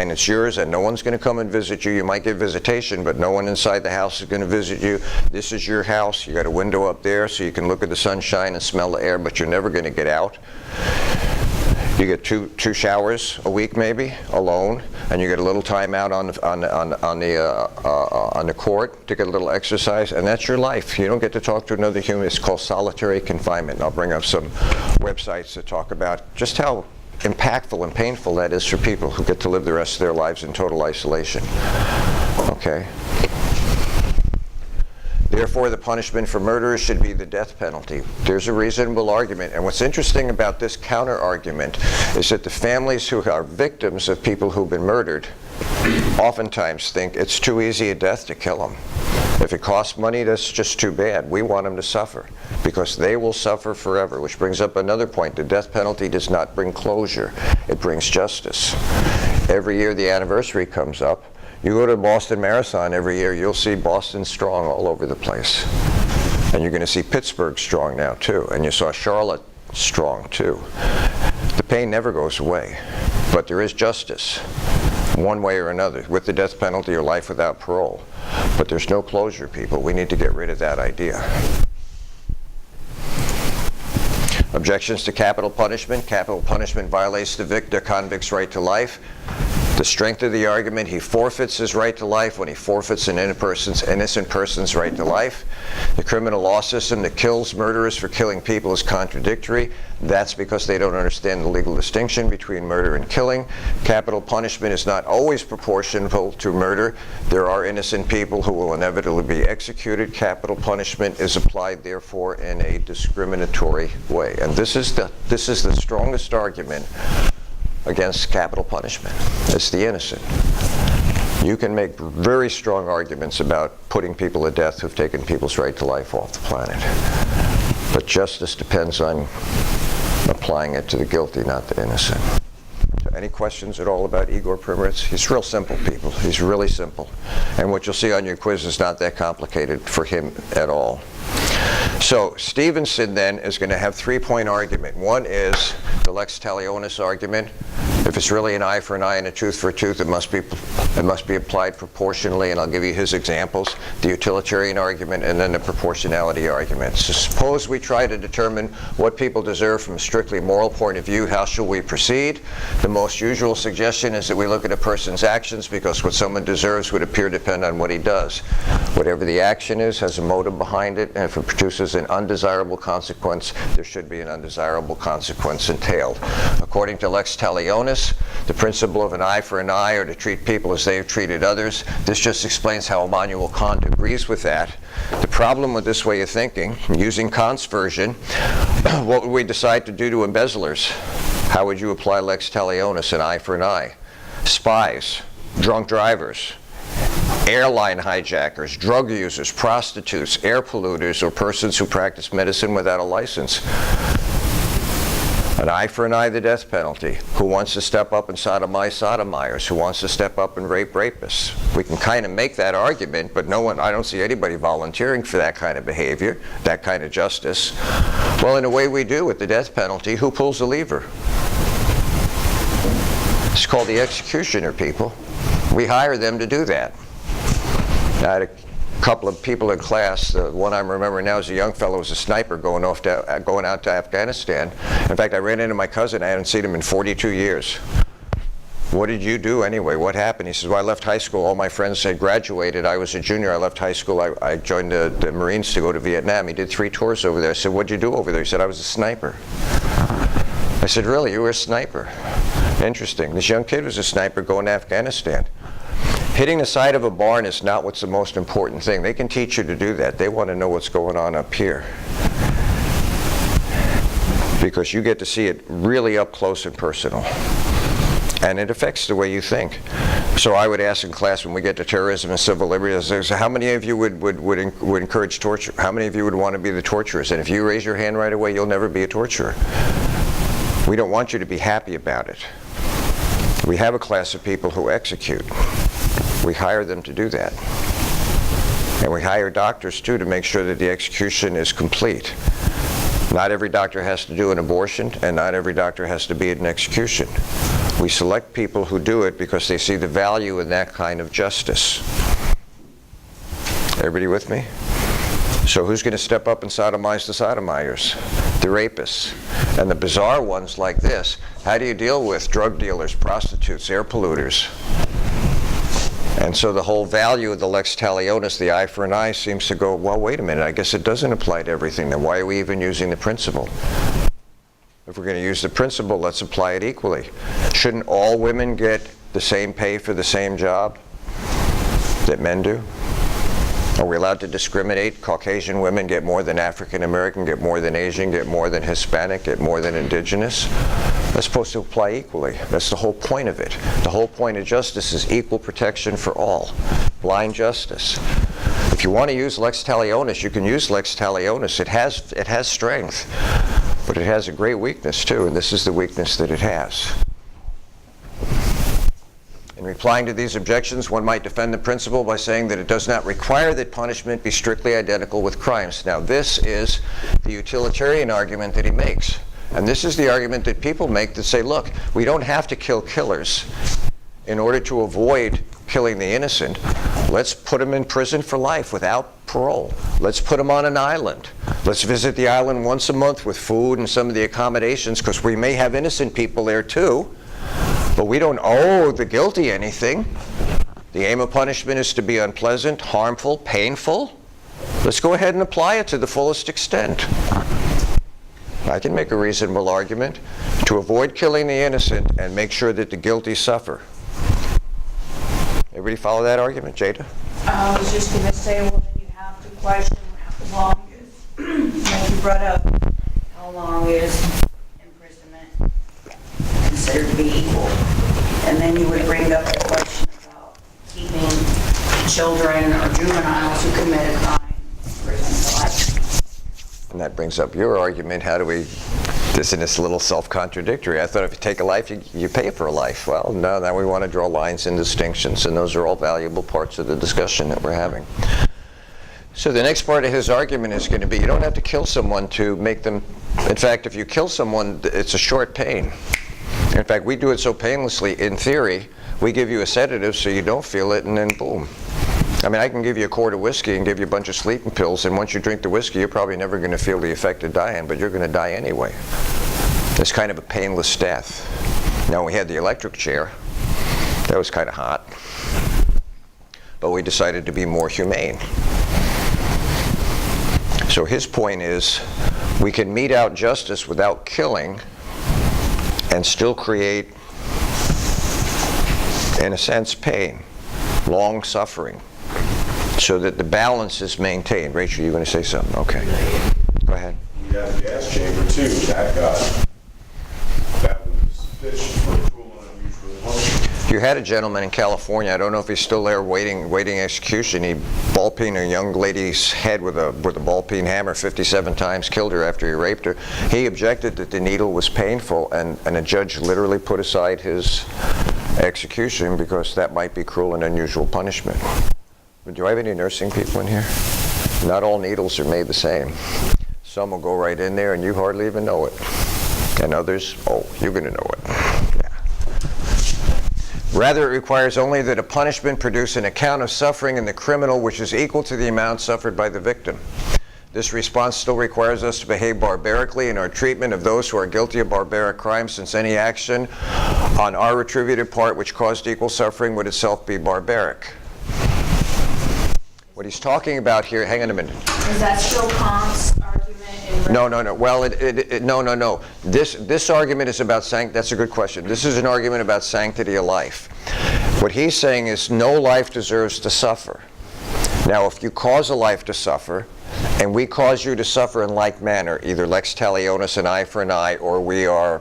and it's yours, and no one's going to come and visit you. You might get visitation, but no one inside the house is going to visit you. This is your house. You got a window up there so you can look at the sunshine and smell the air, but you're never going to get out. You get two showers a week, maybe, alone, and you get a little time out on the court to get a little exercise, and that's your life. You don't get to talk to another human. It's called solitary confinement. I'll bring up some websites to talk about just how impactful and painful that is for people who get to live the rest of their lives in total isolation. Okay. Therefore, the punishment for murderers should be the death penalty. There's a reasonable argument, and what's interesting about this counter-argument is that the families who are victims of people who've been murdered oftentimes think it's too easy a death to kill them. If it costs money, that's just too bad. We want them to suffer, because they will suffer forever, which brings up another point. The death penalty does not bring closure. It brings justice. Every year the anniversary comes up. You go to the Boston Marathon every year, you'll see Boston Strong all over the place. And you're going to see Pittsburgh Strong now, too. And you saw Charlotte Strong, too. The pain never goes away, but there is justice, one way or another, with the death penalty or life without parole. But there's no closure, people. We need to get rid of that idea. Objections to capital punishment. Capital punishment violates the convict's right to life. The strength of the argument, he forfeits his right to life when he forfeits an innocent person's right to life. The criminal law system that kills murderers for killing people is contradictory. That's because they don't understand the legal distinction between murder and killing. Capital punishment is not always proportional to murder. There are innocent people who will inevitably be executed. Capital punishment is applied, therefore, in a discriminatory way. And this is the strongest argument against capital punishment. It's the innocent. You can make very strong arguments about putting people to death who've taken people's right to life off the planet. But justice depends on applying it to the guilty, not the innocent. So any questions at all about Igor Primoritz? He's real simple, people. He's really simple. And what you'll see on your quiz is not that complicated for him at all. So Stevenson then is going to have three-point argument. One is the lex talionis argument. If it's really an eye for an eye and a tooth for a tooth, it must be applied proportionally, and I'll give you his examples. The utilitarian argument and then the proportionality argument. So suppose we try to determine what people deserve from a strictly moral point of view. How shall we proceed? The most usual suggestion is that we look at a person's actions, because what someone deserves would appear to depend on what he does. Whatever the action is has a motive behind it, and if it produces an undesirable consequence, there should be an undesirable consequence entailed. According to lex talionis, the principle of an eye for an eye, or to treat people as they have treated others, this just explains how Immanuel Kant agrees with that. The problem with this way of thinking, using Kant's version, what would we decide to do to embezzlers? How would you apply lex talionis, an eye for an eye? Spies, drunk drivers, airline hijackers, drug users, prostitutes, air polluters, or persons who practice medicine without a license. An eye for an eye, the death penalty. Who wants to step up and sodomize sodomizers? Who wants to step up and rape rapists? We can kind of make that argument, but I don't see anybody volunteering for that kind of behavior, that kind of justice. Well, in a way we do with the death penalty. Who pulls the lever? It's called the executioner, people. We hire them to do that. I had a couple of people in class. The one I'm remembering now is a young fellow who was a sniper going out to Afghanistan. In fact, I ran into my cousin. I hadn't seen him in 42 years. What did you do anyway? What happened? He says, well, I left high school. All my friends had graduated. I was a junior. I left high school. I joined the Marines to go to Vietnam. He did 3 tours over there. I said, what'd you do over there? He said, I was a sniper. I said, really? You were a sniper? Interesting. This young kid was a sniper going to Afghanistan. Hitting the side of a barn is not what's the most important thing. They can teach you to do that. They want to know what's going on up here, because you get to see it really up close and personal. And it affects the way you think. So I would ask in class when we get to terrorism and civil liberties, how many of you would encourage torture? How many of you would want to be the torturers? And if you raise your hand right away, you'll never be a torturer. We don't want you to be happy about it. We have a class of people who execute. We hire them to do that. And we hire doctors, too, to make sure that the execution is complete. Not every doctor has to do an abortion, and not every doctor has to be at an execution. We select people who do it because they see the value in that kind of justice. Everybody with me? So who's going to step up and sodomize the sodomizers? The rapists. And the bizarre ones like this, how do you deal with drug dealers, prostitutes, air polluters? And so the whole value of the lex talionis, the eye for an eye, seems to go, well, wait a minute, I guess it doesn't apply to everything. Then why are we even using the principle? If we're going to use the principle, let's apply it equally. Shouldn't all women get the same pay for the same job that men do? Are we allowed to discriminate? Caucasian women get more than African American, get more than Asian, get more than Hispanic, get more than indigenous? That's supposed to apply equally. That's the whole point of it. The whole point of justice is equal protection for all. Blind justice. If you want to use lex talionis, you can use lex talionis. It has strength, but it has a great weakness too, and this is the weakness that it has. In replying to these objections, one might defend the principle by saying that it does not require that punishment be strictly identical with crimes. Now, this is the utilitarian argument that he makes. And this is the argument that people make that say, look, we don't have to kill killers in order to avoid killing the innocent. Let's put them in prison for life without parole. Let's put them on an island. Let's visit the island once a month with food and some of the accommodations, because we may have innocent people there too. But we don't owe the guilty anything. The aim of punishment is to be unpleasant, harmful, painful. Let's go ahead and apply it to the fullest extent. I can make a reasonable argument to avoid killing the innocent and make sure that the guilty suffer. Everybody follow that argument, Jada? I was just going to say, well, then you have to question how long is, like you brought up, how long is imprisonment considered to be equal? And then you would bring up the question about keeping children or juveniles who commit a crime in prison for life. And that brings up your argument, how do we, isn't this a little self-contradictory? I thought if you take a life, you pay for a life. Well, no, now we want to draw lines and distinctions, and those are all valuable parts of the discussion that we're having. So the next part of his argument is going to be, you don't have to kill someone to make them, in fact, if you kill someone, it's a short pain. In fact, we do it so painlessly, in theory, we give you a sedative so you don't feel it, and then boom. I mean, I can give you a quart of whiskey and give you a bunch of sleeping pills, and once you drink the whiskey, you're probably never going to feel the effect of dying, but you're going to die anyway. It's kind of a painless death. Now, we had the electric chair. That was kind of hot. But we decided to be more humane. So his point is, we can mete out justice without killing and still create, in a sense, pain, long suffering, so that the balance is maintained. Rachel, you going to say something? Okay. Go ahead. You have the gas chamber too. That was sufficient for cruel and unusual punishment. You had a gentleman in California, I don't know if he's still there waiting execution. He ball-peened a young lady's head with a ball-peen hammer 57 times, killed her after he raped her. He objected that the needle was painful, and a judge literally put aside his execution because that might be cruel and unusual punishment. Do I have any nursing people in here? Not all needles are made the same. Some will go right in there and you hardly even know it. And others, oh, you're going to know it. Yeah. Rather, it requires only that a punishment produce an account of suffering in the criminal which is equal to the amount suffered by the victim. This response still requires us to behave barbarically in our treatment of those who are guilty of barbaric crimes, since any action on our retributive part which caused equal suffering would itself be barbaric. What he's talking about here, hang on a minute. Is that still Kant's argument? No. Well, no. This argument is about that's a good question. This is an argument about sanctity of life. What he's saying is no life deserves to suffer. Now, if you cause a life to suffer, and we cause you to suffer in like manner, either lex talionis, an eye for an eye, or we are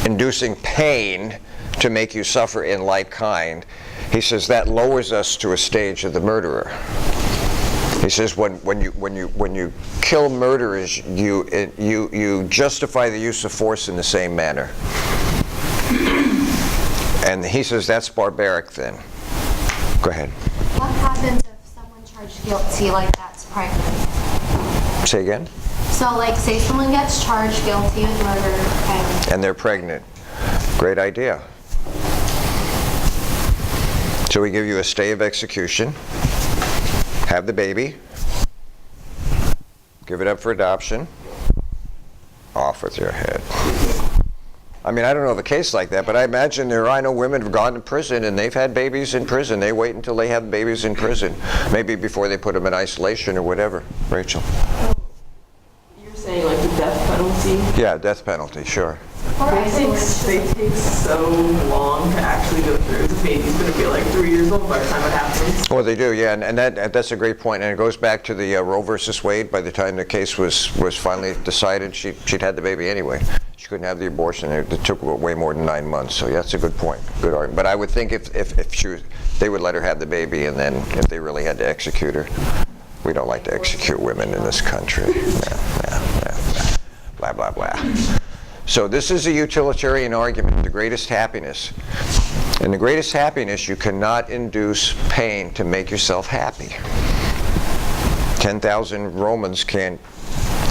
inducing pain to make you suffer in like kind, he says that lowers us to a stage of the murderer. He says when you kill murderers, you justify the use of force in the same manner. And he says that's barbaric then. Go ahead. What happens if someone charged guilty like that's pregnant? Say again? So like say someone gets charged guilty with murder and they're pregnant. Great idea. So we give you a stay of execution, have the baby, give it up for adoption, off with your head. I mean, I don't know of a case like that, but I imagine I know women who've gone to prison and they've had babies in prison. They wait until they have babies in prison, maybe before they put them in isolation or whatever. Rachel? You're saying like the death penalty? Yeah, death penalty, sure. They take so long to actually go through. The baby's going to be like 3 years old by the time it happens. Well, they do, yeah, and that's a great point. And it goes back to the Roe versus Wade. By the time the case was finally decided, she'd had the baby anyway. She couldn't have the abortion. It took way more than 9 months. So yeah, that's a good point, good argument. But I would think if they would let her have the baby, and then if they really had to execute her, we don't like to execute women in this country. Blah blah blah. So this is a utilitarian argument, the greatest happiness. In the greatest happiness, you cannot induce pain to make yourself happy. 10,000 Romans can't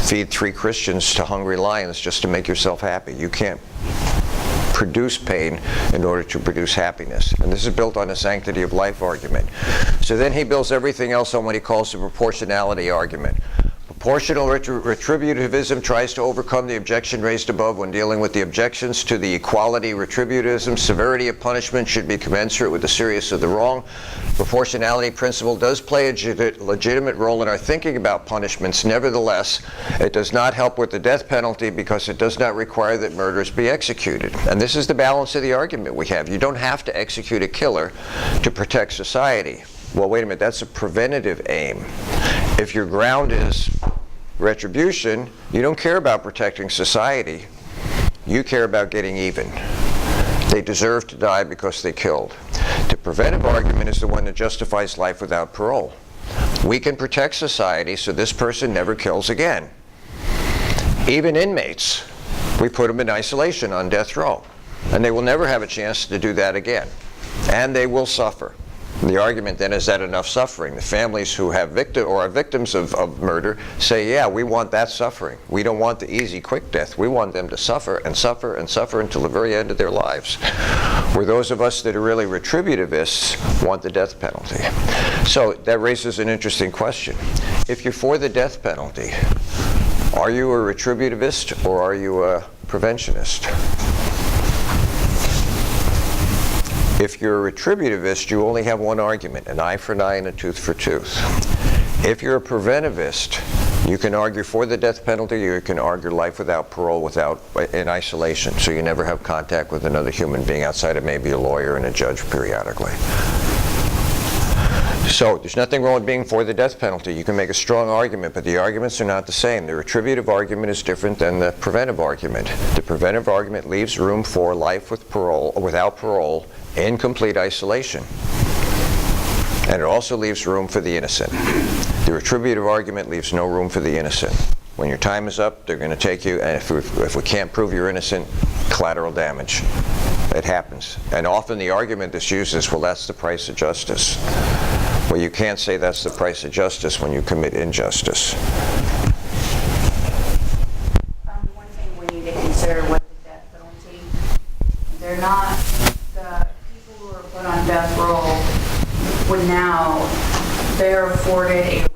feed 3 Christians to hungry lions just to make yourself happy. You can't produce pain in order to produce happiness. And this is built on a sanctity of life argument. So then he builds everything else on what he calls the proportionality argument. Proportional retributivism tries to overcome the objection raised above when dealing with the objections to the equality retributivism. Severity of punishment should be commensurate with the seriousness of the wrong. Proportionality principle does play a legitimate role in our thinking about punishments. Nevertheless, it does not help with the death penalty because it does not require that murderers be executed. And this is the balance of the argument we have. You don't have to execute a killer to protect society. Well, wait a minute, that's a preventative aim. If your ground is retribution, you don't care about protecting society. You care about getting even. They deserve to die because they killed. The preventive argument is the one that justifies life without parole. We can protect society so this person never kills again. Even inmates, we put them in isolation on death row, and they will never have a chance to do that again. And they will suffer. The argument then is that enough suffering. The families who have are victims of murder say, yeah, we want that suffering. We don't want the easy, quick death. We want them to suffer and suffer and suffer until the very end of their lives. Where those of us that are really retributivists want the death penalty. So that raises an interesting question. If you're for the death penalty, are you a retributivist or are you a preventionist? If you're a retributivist, you only have one argument, an eye for an eye and a tooth for tooth. If you're a preventivist, you can argue for the death penalty, or you can argue life without parole, in isolation, so you never have contact with another human being outside of maybe a lawyer and a judge periodically. So there's nothing wrong with being for the death penalty. You can make a strong argument, but the arguments are not the same. The retributive argument is different than the preventive argument. The preventive argument leaves room for life with parole, or without parole, in complete isolation. And it also leaves room for the innocent. The retributive argument leaves no room for the innocent. When your time is up, they're going to take you, and if we can't prove you're innocent, collateral damage. It happens. And often the argument that's used is, well, that's the price of justice. Well, you can't say that's the price of justice when you commit injustice. One thing we need to consider with the death penalty, they're not the people who are put on death row when now they're afforded a